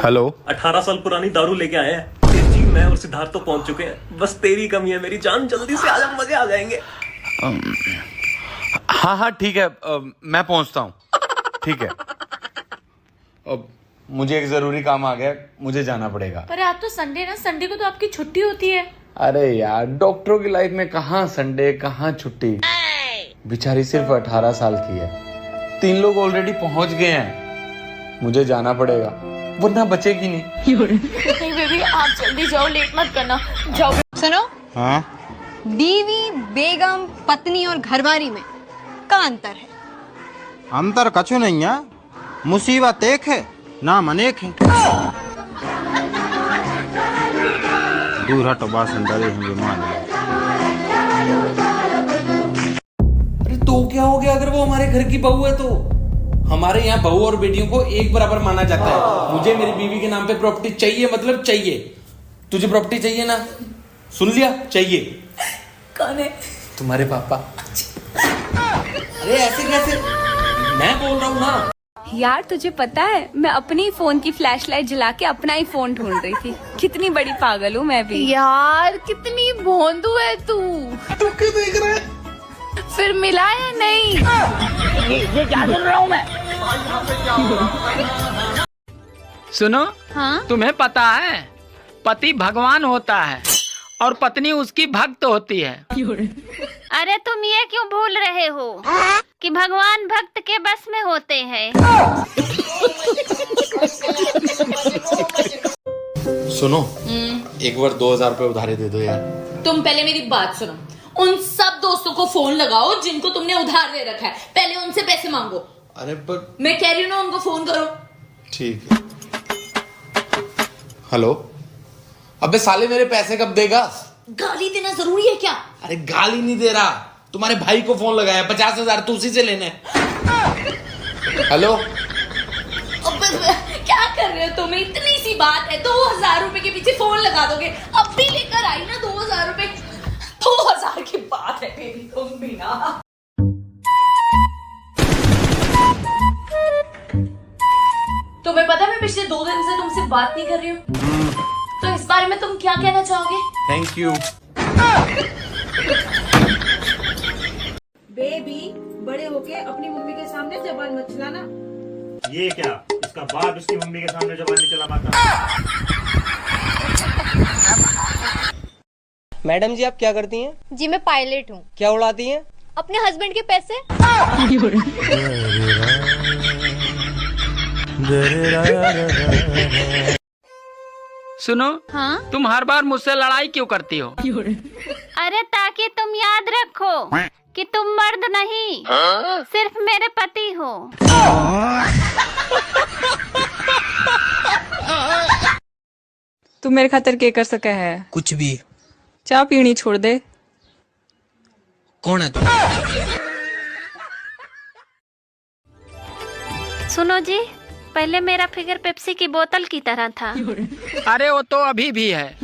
Hello. 18 साल पुरानी दारू लेके आए हैं। तेजी, मैं और सिद्धार्थ तो पहुंच चुके हैं, बस तेरी कमी है मेरी जान। जल्दी से आजा, मजे आ जाएंगे। हाँ हाँ ठीक है, मैं पहुंचता हूँ। ठीक है। अब मुझे एक जरूरी काम आ गया, मुझे जाना पड़ेगा। पर आज तो संडे ना, संडे को तो आपकी छुट्टी होती है। अरे यार, डॉक्टरों की लाइफ में कहाँ संडे कहाँ छुट्टी। बेचारी सिर्फ 18 साल की है, 3 लोग ऑलरेडी पहुंच गए हैं। मुझे जाना पड़ेगा वरना बचेगी नहीं। नहीं बेबी, आप जल्दी जाओ, लेट मत करना, जाओ। सुनो, हाँ, बीवी, बेगम, पत्नी और घरवाली में का अंतर है? अंतर कछु नहीं है, मुसीबत एक है, नाम अनेक है। दूर हटो, बासन डरे होंगे मान। अरे तो क्या हो गया अगर वो हमारे घर की बहू है तो? हमारे यहाँ बहू और बेटियों को एक बराबर माना जाता है। मुझे मेरी बीवी के नाम पे प्रॉपर्टी चाहिए, मतलब चाहिए। तुझे प्रॉपर्टी चाहिए ना? सुन लिया, चाहिए। कौन है? तुम्हारे पापा। अरे ऐसे कैसे? मैं बोल रहा हूँ ना। यार तुझे पता है, मैं अपनी फोन की फ्लैशलाइट जला के अपना ही फोन ढूंढ रही थी। कितनी बड़ी पागल हूँ मैं भी। यार कितनी भोंदू है तू। तू क्यों देख रहा है? फिर मिला या नहीं? ये क्या सुन रहा हूँ मैं? सुनो, हाँ? तुम्हें पता है पति भगवान होता है और पत्नी उसकी भक्त होती है। अरे तुम ये क्यों भूल रहे हो कि भगवान भक्त के बस में होते हैं। सुनो, एक बार 2000 रुपए उधारे दे दो यार। तुम पहले मेरी बात सुनो। उन सब दोस्तों को फोन लगाओ जिनको तुमने उधार ले रखा है, पहले उनसे पैसे मांगो। अरे पर मैं कह रही हूँ ना, उनको फोन करो। ठीक है। हेलो। अबे साले, मेरे पैसे कब देगा? गाली देना जरूरी है क्या? अरे गाली नहीं दे रहा, तुम्हारे भाई को फोन लगाया, 50,000 तो उसी से लेने। हेलो। अबे क्या कर रहे हो तुम? इतनी सी बात है, 2000 रुपए के पीछे फोन लगा दोगे? अब भी लेकर आई ना 2000 रुपए। 2000 की बात है बेबी, तुम भी ना। तुम्हें पता है मैं पिछले 2 दिन से तुमसे बात नहीं कर रही हूँ, तो इस बारे में तुम क्या कहना चाहोगे? Thank you. बेबी, बड़े होके अपनी मम्मी के सामने जबान मत चलाना। ये क्या? इसका बाप इसकी मम्मी के सामने जबान नहीं चला पाता। मैडम जी, आप क्या करती हैं? जी मैं पायलट हूँ। क्या उड़ाती हैं? अपने हस्बैंड के पैसे। सुनो, हाँ? तुम हर बार मुझसे लड़ाई क्यों करती हो? अरे ताकि तुम याद रखो कि तुम मर्द नहीं, सिर्फ मेरे पति हो। तू मेरे खातिर के कर सके है? कुछ भी। चाय पीनी छोड़ दे। कौन है तू? सुनो जी, पहले मेरा फिगर पेप्सी की बोतल की तरह था। अरे वो तो अभी भी है।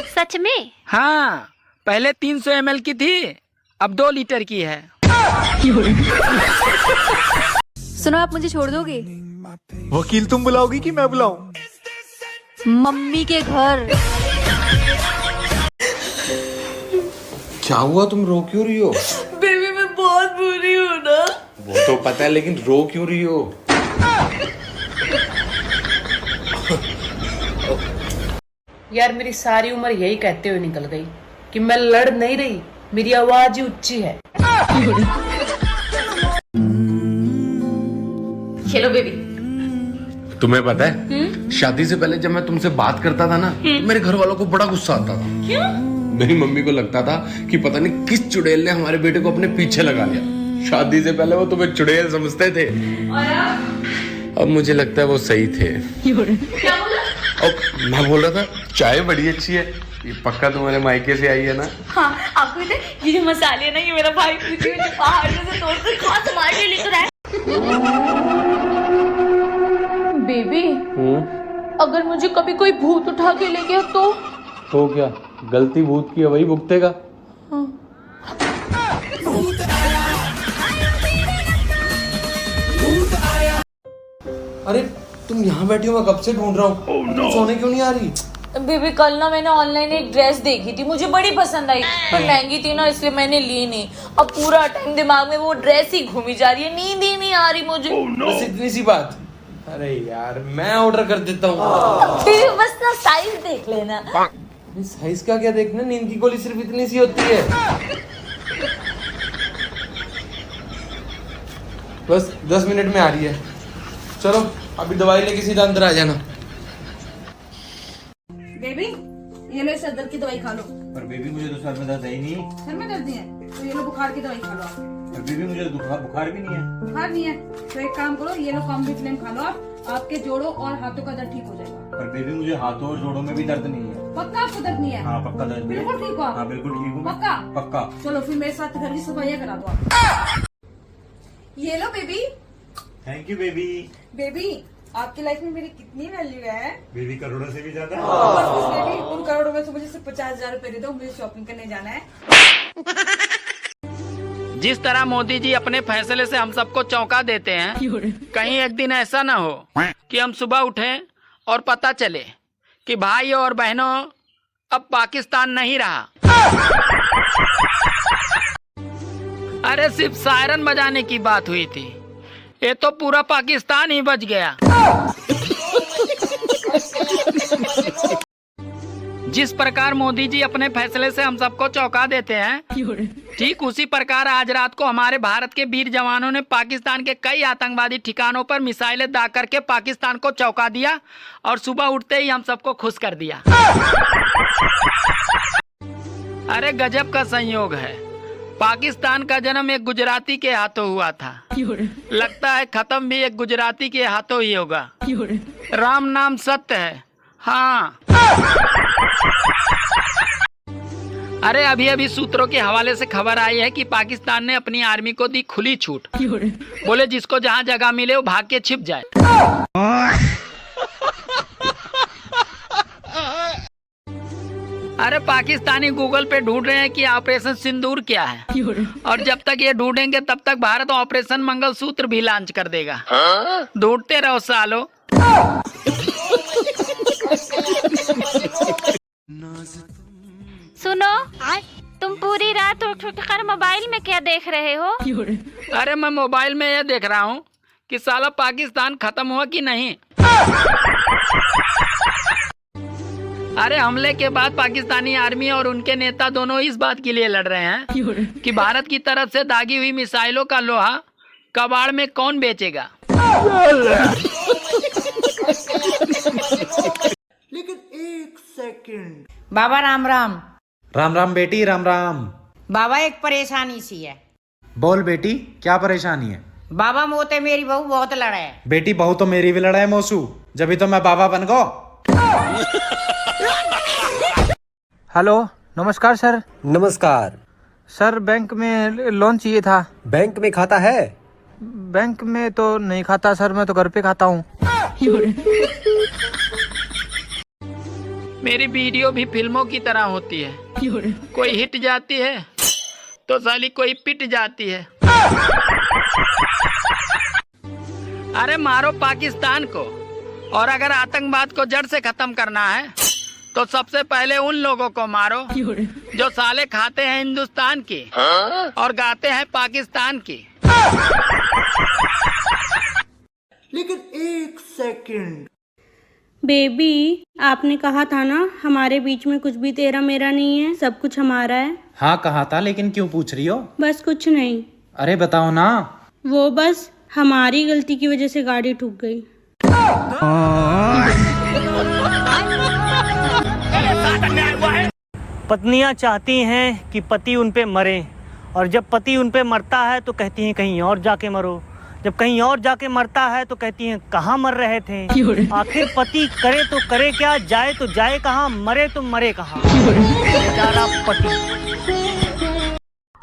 सच में? हाँ, पहले 300 ml की थी, अब 2 लीटर की है। सुनो, आप मुझे छोड़ दोगे? वकील तुम बुलाओगी कि मैं बुलाऊं? मम्मी के घर। क्या हुआ, तुम रो क्यों रही हो? बेबी मैं बहुत बुरी हूँ ना। वो तो पता है, लेकिन रो क्यों रही हो? यार मेरी सारी उम्र यही कहते हुए निकल गई कि मैं लड़ नहीं रही, मेरी आवाज ही ऊंची है। चलो बेबी। तुम्हें पता है, शादी से पहले जब मैं तुमसे बात करता था ना, तो मेरे घर वालों को बड़ा गुस्सा आता था। क्यों? मेरी मम्मी को लगता था कि पता नहीं किस चुड़ैल ने हमारे बेटे को अपने पीछे लगा लिया। शादी से पहले वो तुम्हें चुड़ैल समझते थे, अब मुझे लगता है वो सही थे। क्या बोला? और मैं बोल रहा था, चाय बड़ी अच्छी है, ये पक्का तुम्हारे मायके से आई है ना? हाँ, आपको ये जो मसाले है ना, ये मेरा भाई मुझे पहाड़ से तोड़कर खास मार के लेकर आया। बेबी, अगर मुझे कभी कोई भूत उठा के ले गया तो क्या गलती भूत की है, वही भुगतेगा। हाँ। अरे तुम यहाँ बैठी हो, मैं कब से ढूंढ रहा हूँ। तुम सोने क्यों नहीं आ रही? बेबी कल ना मैंने ऑनलाइन एक ड्रेस देखी थी, मुझे बड़ी पसंद आई, पर महंगी थी ना इसलिए मैंने ली नहीं। अब पूरा टाइम दिमाग में वो ड्रेस ही घूमी जा रही है, नींद ही नहीं आ रही मुझे। बस इतनी सी बात। अरे यार मैं ऑर्डर कर देता हूँ। बेबी बस ना साइज देख लेना। साइज का क्या देखना, नींद की गोली सिर्फ इतनी सी होती है। बस 10 मिनट में आ रही है। चलो अभी दवाई लेके सीधा अंदर आ जाना। बेबी ये लो, सर दर्द की दवाई खा लो। पर बेबी मुझे तो सर में दर्द है ही नहीं। सर में दर्द है तो ये लो बुखार की दवाई खा लो आप। पर बेबी मुझे तो बुखार भी नहीं है। बुखार नहीं है तो एक काम करो, ये लो कॉम्बिफ्लेम खा लो आप, आपके जोड़ों और हाथों का दर्द ठीक हो जाएगा। पर बेबी मुझे हाथों और जोड़ों में भी दर्द नहीं है। पक्का आपको दर्द नहीं है? हाँ पक्का दर्द नहीं है। बिल्कुल ठीक हो आप? हाँ बिल्कुल ठीक हूँ। पक्का? पक्का। चलो फिर मेरे साथ घर की सफाइयाँ करा दो आप। ये लो baby. Thank you baby. Baby आपकी लाइफ में मेरी कितनी वैल्यू है? बेबी करोड़ों से भी ज्यादा। बस बेबी उन करोड़ों में से मुझे सिर्फ 50,000 रुपए दे दो, मुझे शॉपिंग करने जाना है। जिस तरह मोदी जी अपने फैसले से हम सबको चौंका देते हैं, कहीं एक दिन ऐसा ना हो कि हम सुबह उठें और पता चले कि भाइयों और बहनों अब पाकिस्तान नहीं रहा। अरे सिर्फ सायरन बजाने की बात हुई थी, ये तो पूरा पाकिस्तान ही बच गया। जिस प्रकार मोदी जी अपने फैसले से हम सबको चौंका देते हैं, ठीक उसी प्रकार आज रात को हमारे भारत के वीर जवानों ने पाकिस्तान के कई आतंकवादी ठिकानों पर मिसाइलें दाग करके पाकिस्तान को चौंका दिया और सुबह उठते ही हम सबको खुश कर दिया। अरे गजब का संयोग है, पाकिस्तान का जन्म एक गुजराती के हाथों हुआ था, लगता है खत्म भी एक गुजराती के हाथों ही होगा। राम नाम सत्य है। हाँ अरे अभी अभी सूत्रों के हवाले से खबर आई है कि पाकिस्तान ने अपनी आर्मी को दी खुली छूट, बोले जिसको जहाँ जगह मिले वो भाग के छिप जाए। अरे पाकिस्तानी गूगल पे ढूंढ रहे हैं कि ऑपरेशन सिंदूर क्या है, और जब तक ये ढूंढेंगे तब तक भारत ऑपरेशन मंगलसूत्र भी लॉन्च कर देगा। ढूंढते रहो सालो। सुनो, तुम पूरी रात उठ कर मोबाइल में क्या देख रहे हो? अरे मैं मोबाइल में ये देख रहा हूँ कि साला पाकिस्तान खत्म हुआ कि नहीं। अरे हमले के बाद पाकिस्तानी आर्मी और उनके नेता दोनों इस बात के लिए लड़ रहे हैं कि भारत की तरफ से दागी हुई मिसाइलों का लोहा कबाड़ में कौन बेचेगा। लेकिन एक सेकंड। बाबा राम राम। राम राम बेटी, राम राम। बाबा एक परेशानी सी है। बोल बेटी, क्या परेशानी है? बाबा मोते मेरी बहू बहुत लड़े। बेटी बहू तो मेरी भी लड़ाई मौसू, जब तो मैं बाबा बन गो। हेलो नमस्कार सर। नमस्कार सर, बैंक में लोन चाहिए था। बैंक में खाता है? बैंक में तो नहीं खाता सर, मैं तो घर पे खाता हूँ। मेरी वीडियो भी फिल्मों की तरह होती है, कोई हिट जाती है तो साली कोई पिट जाती है। अरे मारो पाकिस्तान को, और अगर आतंकवाद को जड़ से खत्म करना है तो सबसे पहले उन लोगों को मारो जो साले खाते हैं हिंदुस्तान की और गाते हैं पाकिस्तान की। लेकिन एक सेकंड। बेबी आपने कहा था ना हमारे बीच में कुछ भी तेरा मेरा नहीं है, सब कुछ हमारा है। हाँ कहा था, लेकिन क्यों पूछ रही हो? बस कुछ नहीं। अरे बताओ ना। वो बस हमारी गलती की वजह से गाड़ी ठुक गई। पत्नियां चाहती हैं कि पति उन पे मरे, और जब पति उन पे मरता है तो कहती हैं कहीं और जाके मरो, जब कहीं और जाके मरता है तो कहती हैं कहाँ मर रहे थे। आखिर पति करे तो करे क्या, जाए तो जाए कहाँ, मरे तो मरे कहाँ, बेचारा पति।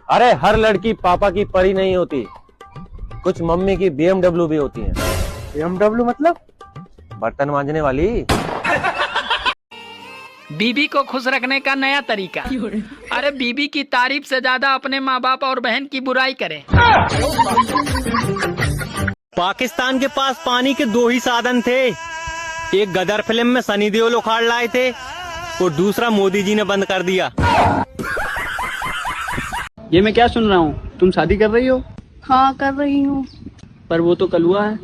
अरे हर लड़की पापा की परी नहीं होती, कुछ मम्मी की BMW भी होती है। BMW मतलब? बर्तन मांजने वाली। बीबी को खुश रखने का नया तरीका। अरे बीबी की तारीफ से ज्यादा अपने माँ बाप और बहन की बुराई करें। पाकिस्तान के पास पानी के 2 ही साधन थे। एक गदर फिल्म में सनी देओल उखाड़ लाए थे और दूसरा मोदी जी ने बंद कर दिया। ये मैं क्या सुन रहा हूँ, तुम शादी कर रही हो? हाँ कर रही हूँ। पर वो तो कलुआ है।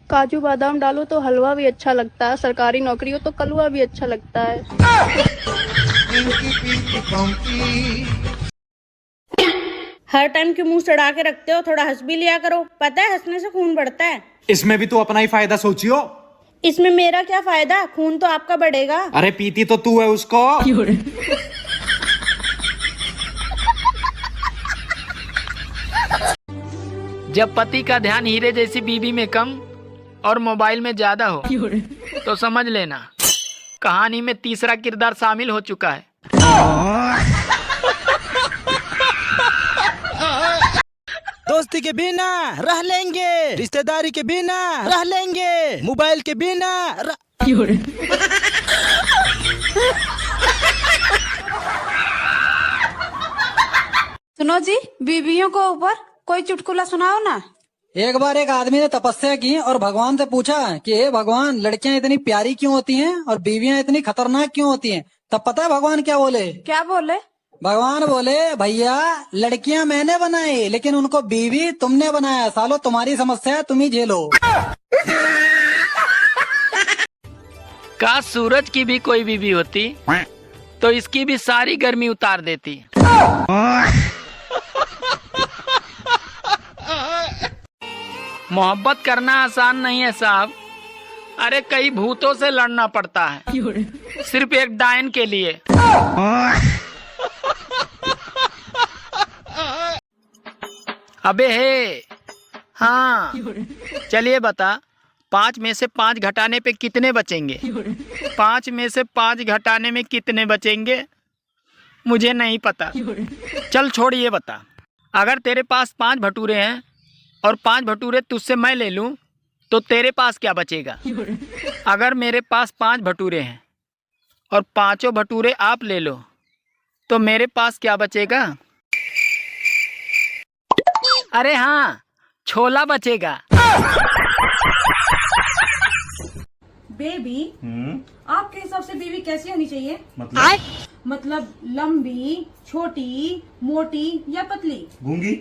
काजू बादाम डालो तो हलवा भी अच्छा लगता है, सरकारी नौकरी हो तो कलुआ भी अच्छा लगता है। हर टाइम क्यों मुंह चढ़ा के रखते हो, थोड़ा हंस भी लिया करो। पता है हंसने से खून बढ़ता है। इसमें भी तो अपना ही फायदा सोचियो। इसमें मेरा क्या फायदा, खून तो आपका बढ़ेगा। अरे पीती तो तू है उसको। जब पति का ध्यान हीरे जैसी बीवी में कम और मोबाइल में ज्यादा हो तो समझ लेना कहानी में तीसरा किरदार शामिल हो चुका है। दोस्ती के बिना रह लेंगे, रिश्तेदारी के बिना रह लेंगे, मोबाइल के बिना सुनो जी, बीवियों को ऊपर कोई चुटकुला सुनाओ ना। एक बार एक आदमी ने तपस्या की और भगवान से पूछा कि हे भगवान, लड़कियां इतनी प्यारी क्यों होती हैं और बीवियां इतनी खतरनाक क्यों होती हैं? तब पता है भगवान क्या बोले? क्या बोले? भगवान बोले, भैया लड़कियां मैंने बनाई लेकिन उनको बीवी तुमने बनाया, सालो तुम्हारी समस्या है, तुम ही झेलो। का सूरज की भी कोई बीवी होती तो इसकी भी सारी गर्मी उतार देती। मोहब्बत करना आसान नहीं है साहब, अरे कई भूतों से लड़ना पड़ता है सिर्फ एक डायन के लिए। अबे हे, हाँ चलिए बता, 5 में से 5 घटाने पे कितने बचेंगे? 5 में से 5 घटाने में कितने बचेंगे मुझे नहीं पता। चल छोड़, ये बता, अगर तेरे पास 5 भटूरे हैं और 5 भटूरे तुझसे मैं ले लूं तो तेरे पास क्या बचेगा? अगर मेरे पास 5 भटूरे हैं और 5 भटूरे आप ले लो तो मेरे पास क्या बचेगा? अरे हाँ, छोला बचेगा। बेबी, आपके हिसाब से बीवी कैसी होनी चाहिए? मतलब लंबी, छोटी, मोटी या पतली? गूंगी।